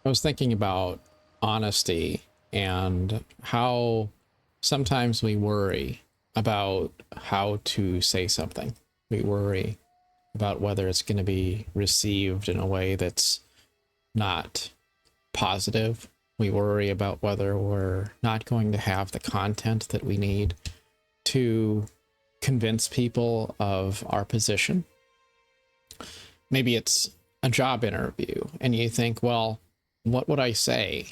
I was thinking about honesty and how sometimes we worry about how to say something. We worry about whether it's going to be received in a way that's not positive. We worry about whether we're not going to have the content that we need to convince people of our position. Maybe it's a job interview and you think, well, what would I say?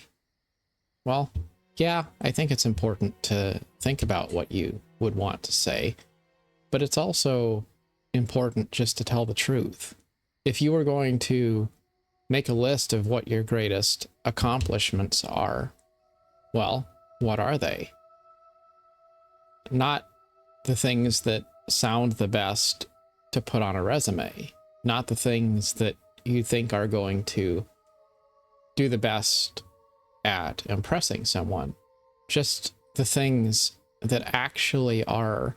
Well, yeah, I think it's important to think about what you would want to say, but it's also important just to tell the truth. If you were going to make a list of what your greatest accomplishments are, well, what are they? Not the things that sound the best to put on a resume, not the things that you think are going to do the best at impressing someone, just the things that actually are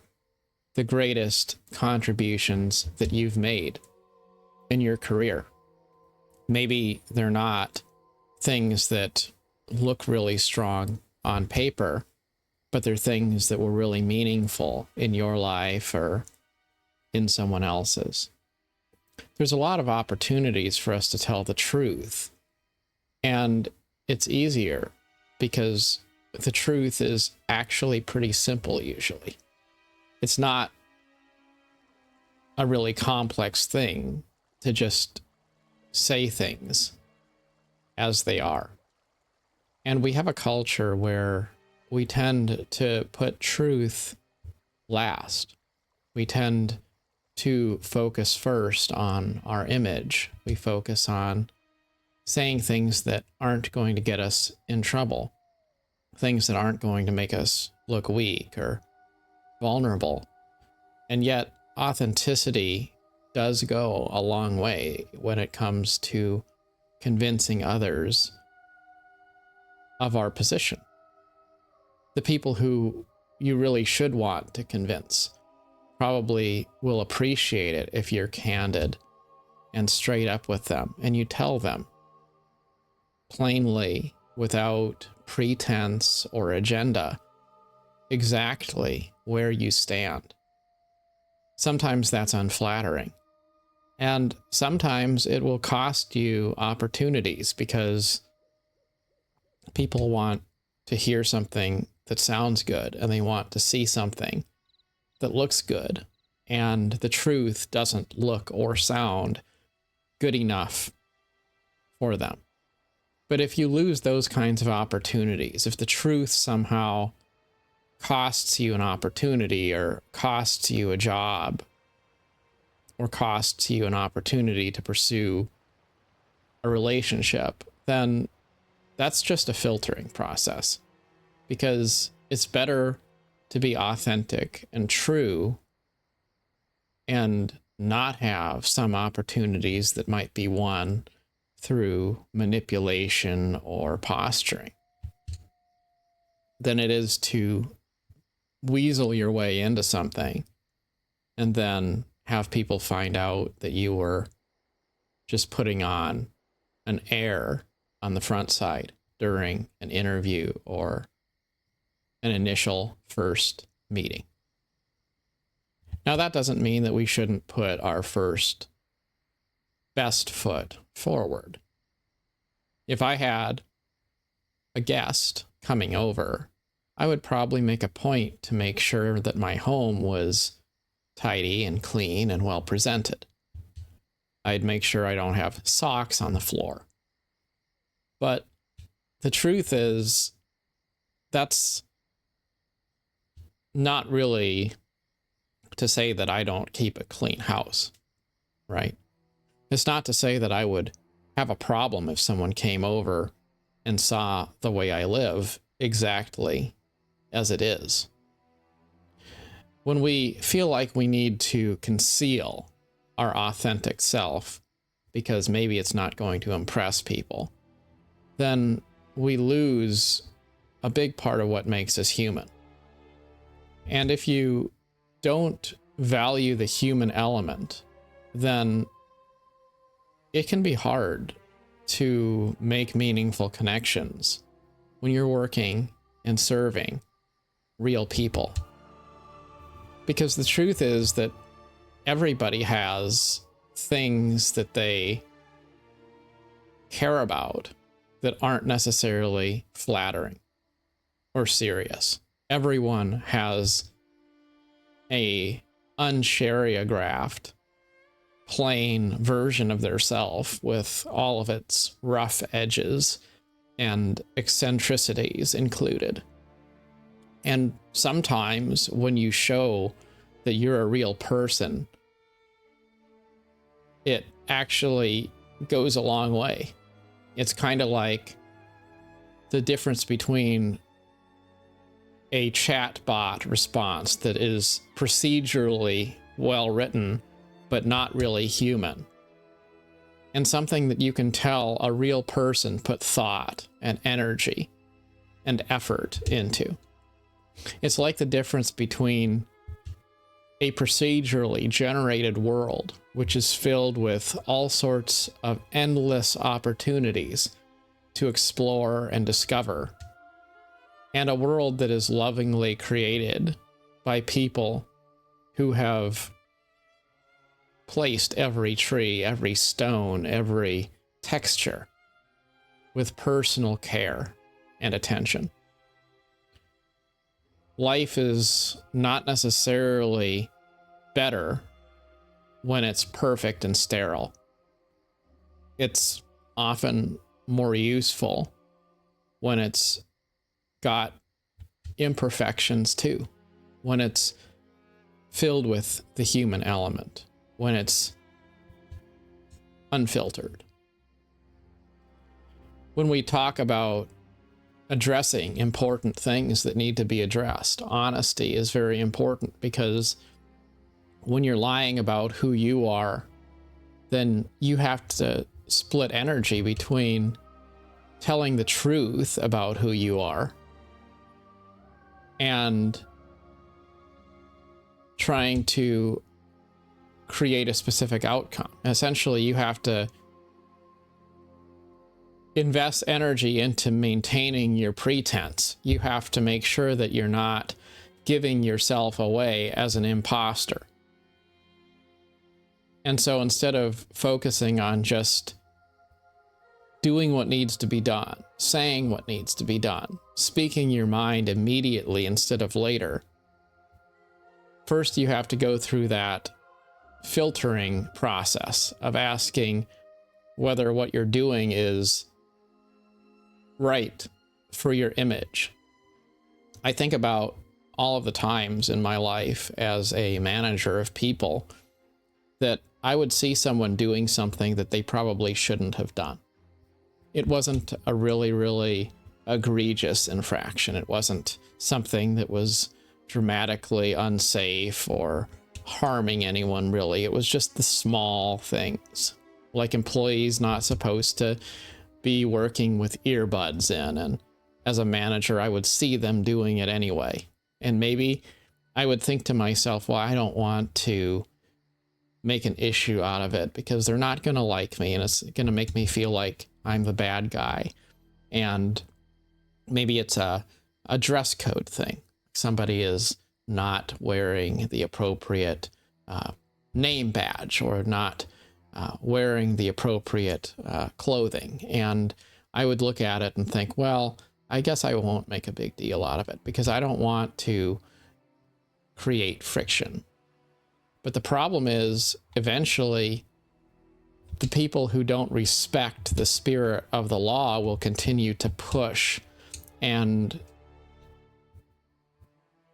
the greatest contributions that you've made in your career. Maybe they're not things that look really strong on paper, but they're things that were really meaningful in your life or in someone else's. There's a lot of opportunities for us to tell the truth, and it's easier because the truth is actually pretty simple usually. It's not a really complex thing to just say things as they are. And we have a culture where we tend to put truth last. We tend to focus first on our image. We focus on saying things that aren't going to get us in trouble, things that aren't going to make us look weak or vulnerable. And yet, authenticity does go a long way when it comes to convincing others of our position. The people who you really should want to convince probably will appreciate it if you're candid and straight up with them and you tell them plainly, without pretense or agenda, exactly where you stand. Sometimes that's unflattering. And sometimes it will cost you opportunities because people want to hear something that sounds good and they want to see something that looks good. And the truth doesn't look or sound good enough for them. But if you lose those kinds of opportunities, if the truth somehow costs you an opportunity or costs you a job or costs you an opportunity to pursue a relationship, then that's just a filtering process, because it's better to be authentic and true and not have some opportunities that might be won through manipulation or posturing than it is to weasel your way into something and then have people find out that you were just putting on an air on the front side during an interview or an initial first meeting. Now, that doesn't mean that we shouldn't put our first best foot forward. If I had a guest coming over, I would probably make a point to make sure that my home was tidy and clean and well presented. I'd make sure I don't have socks on the floor. But the truth is, that's not really to say that I don't keep a clean house, right? It's not to say that I would have a problem if someone came over and saw the way I live exactly as it is. When we feel like we need to conceal our authentic self because maybe it's not going to impress people, then we lose a big part of what makes us human. And if you don't value the human element, then it can be hard to make meaningful connections when you're working and serving real people. Because the truth is that everybody has things that they care about that aren't necessarily flattering or serious. Everyone has a unchoreographed, plain version of their self with all of its rough edges and eccentricities included. And sometimes when you show that you're a real person, it actually goes a long way. It's kind of like the difference between a chatbot response that is procedurally well written, but not really human, and something that you can tell a real person put thought and energy and effort into. It's like the difference between a procedurally generated world, which is filled with all sorts of endless opportunities to explore and discover, and a world that is lovingly created by people who have placed every tree, every stone, every texture with personal care and attention. Life is not necessarily better when it's perfect and sterile. It's often more useful when it's got imperfections too, when it's filled with the human element, when it's unfiltered. When we talk about addressing important things that need to be addressed, honesty is very important, because when you're lying about who you are, then you have to split energy between telling the truth about who you are and trying to create a specific outcome. Essentially, you have to invest energy into maintaining your pretense. You have to make sure that you're not giving yourself away as an imposter. And so instead of focusing on just doing what needs to be done, saying what needs to be done, speaking your mind immediately instead of later, first you have to go through that filtering process of asking whether what you're doing is right for your image. I think about all of the times in my life as a manager of people that I would see someone doing something that they probably shouldn't have done. It wasn't a really, really egregious infraction. It wasn't something that was dramatically unsafe or harming anyone, really. It was just the small things, like employees not supposed to be working with earbuds in, and as a manager I would see them doing it anyway, and maybe I would think to myself, well, I don't want to make an issue out of it because they're not going to like me and it's going to make me feel like I'm the bad guy. And maybe it's a dress code thing. Somebody is not wearing the appropriate name badge or not wearing the appropriate clothing. And I would look at it and think, well, I guess I won't make a big deal out of it because I don't want to create friction. But the problem is, eventually, the people who don't respect the spirit of the law will continue to push and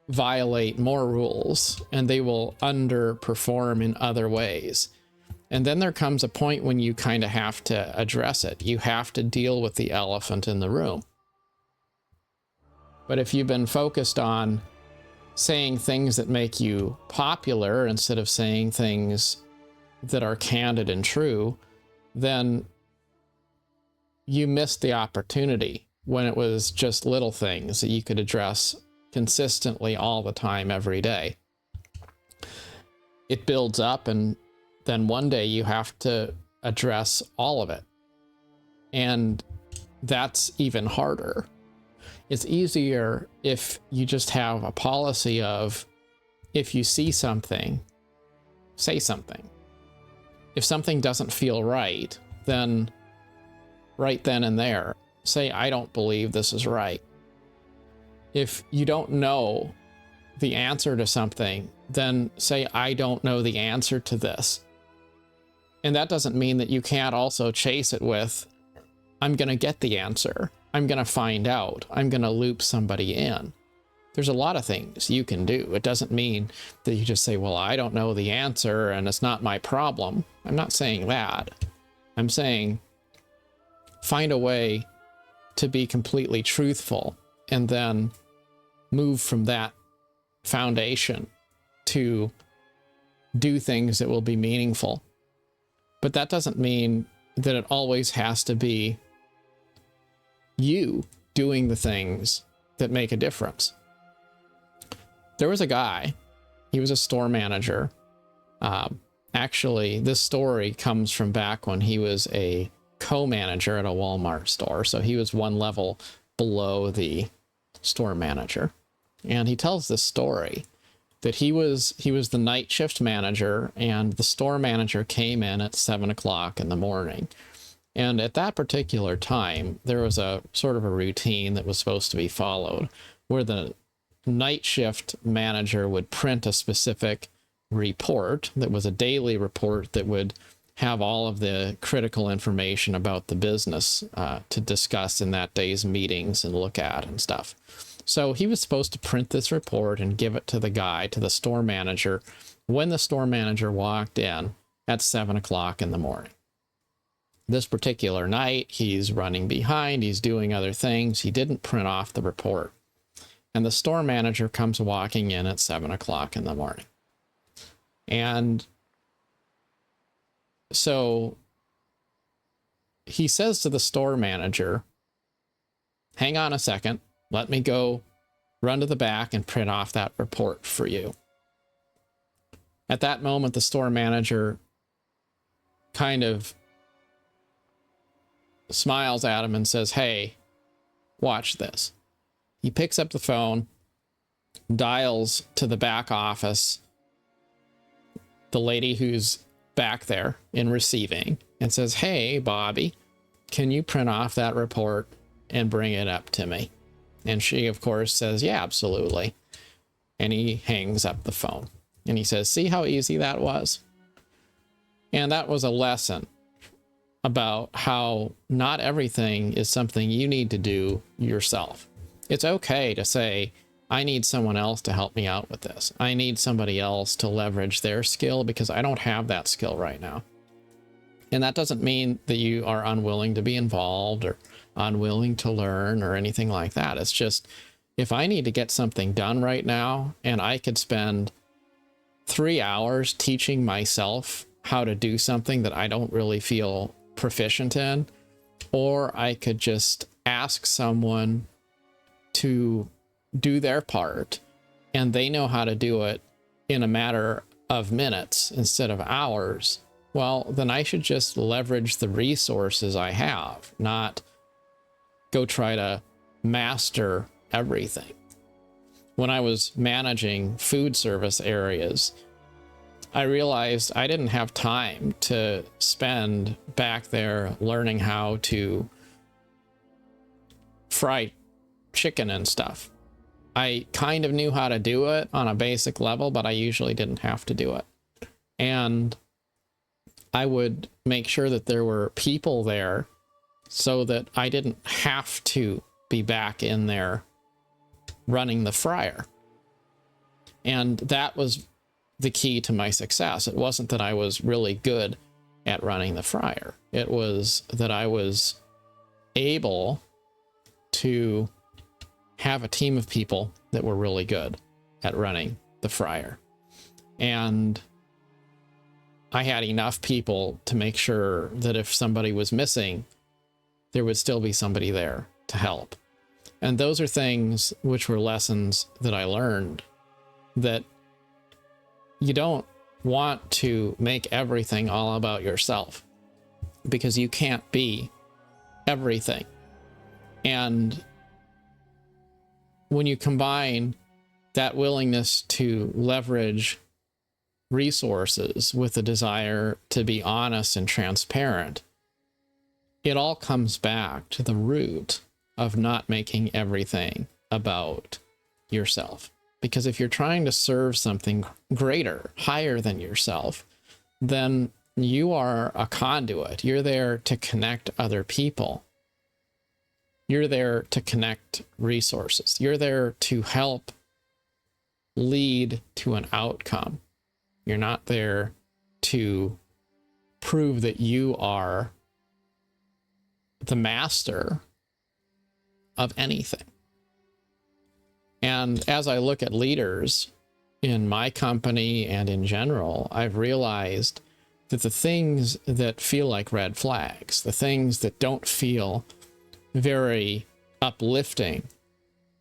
violate more rules, and they will underperform in other ways. And then there comes a point when you kind of have to address it. You have to deal with the elephant in the room. But if you've been focused on saying things that make you popular instead of saying things that are candid and true, then you missed the opportunity when it was just little things that you could address consistently all the time, every day. It builds up, and then one day you have to address all of it. And that's even harder. It's easier if you just have a policy of, if you see something, say something. If something doesn't feel right, then right then and there, say, I don't believe this is right. If you don't know the answer to something, then say, I don't know the answer to this. And that doesn't mean that you can't also chase it with, I'm going to get the answer. I'm going to find out. I'm going to loop somebody in. There's a lot of things you can do. It doesn't mean that you just say, well, I don't know the answer and it's not my problem. I'm not saying that. I'm saying find a way to be completely truthful and then move from that foundation to do things that will be meaningful. But that doesn't mean that it always has to be you doing the things that make a difference. There was a guy, he was a store manager. Actually, this story comes from back when he was a co-manager at a Walmart store. So he was one level below the store manager. And he tells this story that he was the night shift manager, and the store manager came in at 7 o'clock in the morning. And at that particular time, there was a sort of a routine that was supposed to be followed, where the night shift manager would print a specific report that was a daily report that would have all of the critical information about the business to discuss in that day's meetings and look at and stuff. So he was supposed to print this report and give it to the guy, to the store manager, when the store manager walked in at 7 o'clock in the morning. This particular night, he's running behind, he's doing other things. He didn't print off the report. And the store manager comes walking in at 7 o'clock in the morning. And so he says to the store manager, hang on a second, let me go run to the back and print off that report for you. At that moment, the store manager kind of smiles at him and says, hey, watch this. He picks up the phone, dials to the back office, the lady who's back there in receiving, and says, hey, Bobby, can you print off that report and bring it up to me? And she, of course, says, yeah, absolutely. And he hangs up the phone. And he says, see how easy that was? And that was a lesson about how not everything is something you need to do yourself. It's okay to say, I need someone else to help me out with this. I need somebody else to leverage their skill because I don't have that skill right now. And that doesn't mean that you are unwilling to be involved or unwilling to learn or anything like that. It's just, if I need to get something done right now and I could spend 3 hours teaching myself how to do something that I don't really feel proficient in, or I could just ask someone to do their part and they know how to do it in a matter of minutes instead of hours, well, then I should just leverage the resources I have, not go try to master everything. When I was managing food service areas, I realized I didn't have time to spend back there learning how to fry chicken and stuff. I kind of knew how to do it on a basic level, but I usually didn't have to do it. And I would make sure that there were people there so that I didn't have to be back in there running the fryer. And that was the key to my success. It wasn't that I was really good at running the fryer. It was that I was able to have a team of people that were really good at running the fryer. And I had enough people to make sure that if somebody was missing, there would still be somebody there to help. And those are things which were lessons that I learned, that you don't want to make everything all about yourself, because you can't be everything. And when you combine that willingness to leverage resources with the desire to be honest and transparent, it all comes back to the root of not making everything about yourself. Because if you're trying to serve something greater, higher than yourself, then you are a conduit. You're there to connect other people. You're there to connect resources. You're there to help lead to an outcome. You're not there to prove that you are the master of anything. And as I look at leaders in my company and in general, I've realized that the things that feel like red flags, the things that don't feel very uplifting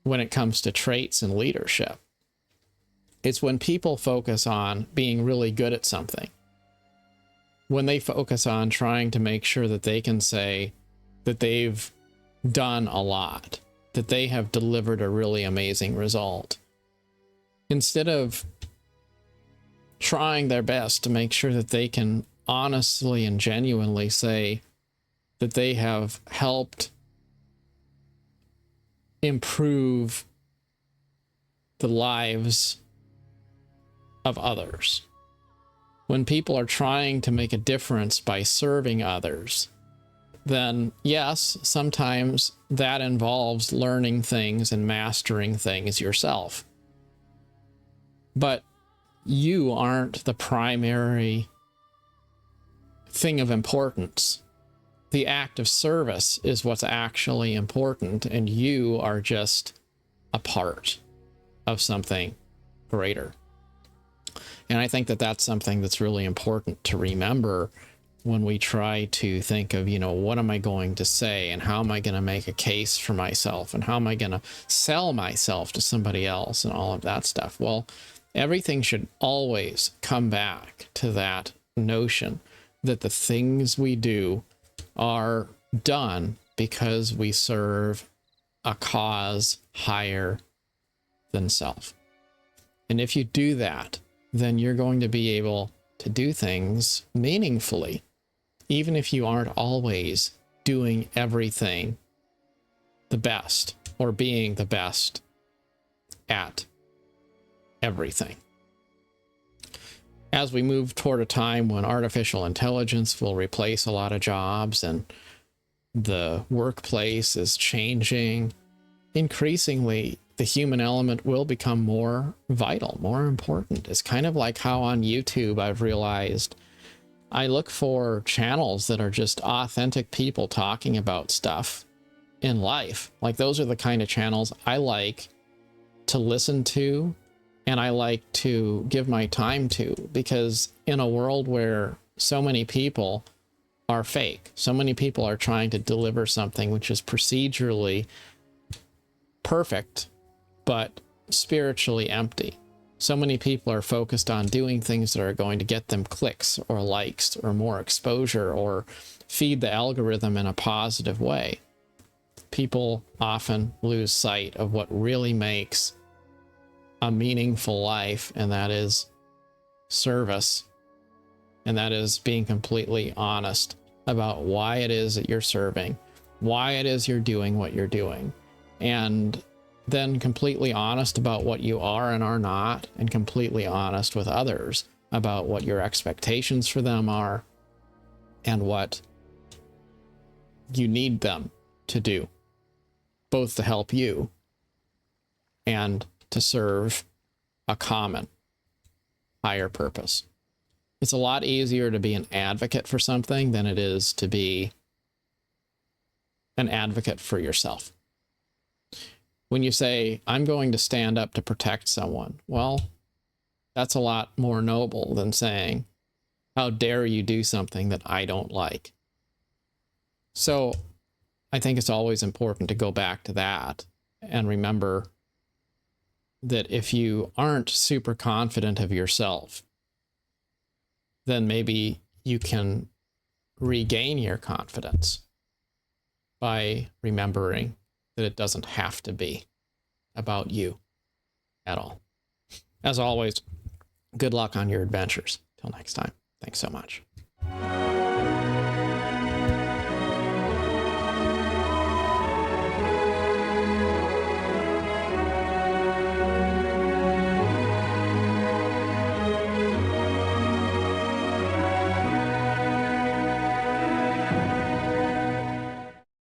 when it comes to traits and leadership, it's when people focus on being really good at something. When they focus on trying to make sure that they can say that they've done a lot, that they have delivered a really amazing result, instead of trying their best to make sure that they can honestly and genuinely say that they have helped improve the lives of others. When people are trying to make a difference by serving others, then yes, sometimes that involves learning things and mastering things yourself. But you aren't the primary thing of importance. The act of service is what's actually important, and you are just a part of something greater. And I think that that's something that's really important to remember when we try to think of, what am I going to say, and how am I going to make a case for myself, and how am I going to sell myself to somebody else, and all of that stuff. Well, everything should always come back to that notion that the things we do are done because we serve a cause higher than self. And if you do that, then you're going to be able to do things meaningfully, even if you aren't always doing everything the best or being the best at everything. As we move toward a time when artificial intelligence will replace a lot of jobs and the workplace is changing, increasingly the human element will become more vital, more important. It's kind of like how on YouTube I've realized I look for channels that are just authentic people talking about stuff in life. Like, those are the kind of channels I like to listen to, and I like to give my time to, because in a world where so many people are fake, so many people are trying to deliver something which is procedurally perfect but spiritually empty. So many people are focused on doing things that are going to get them clicks or likes or more exposure or feed the algorithm in a positive way. People often lose sight of what really makes a meaningful life, and that is service, and that is being completely honest about why it is that you're serving, why it is you're doing what you're doing, and then completely honest about what you are and are not, and completely honest with others about what your expectations for them are and what you need them to do, both to help you and to serve a common higher purpose. It's a lot easier to be an advocate for something than it is to be an advocate for yourself. When you say, I'm going to stand up to protect someone, well, that's a lot more noble than saying, how dare you do something that I don't like. So I think it's always important to go back to that and remember that if you aren't super confident of yourself, then maybe you can regain your confidence by remembering that it doesn't have to be about you at all. As always, good luck on your adventures. Till next time. Thanks so much.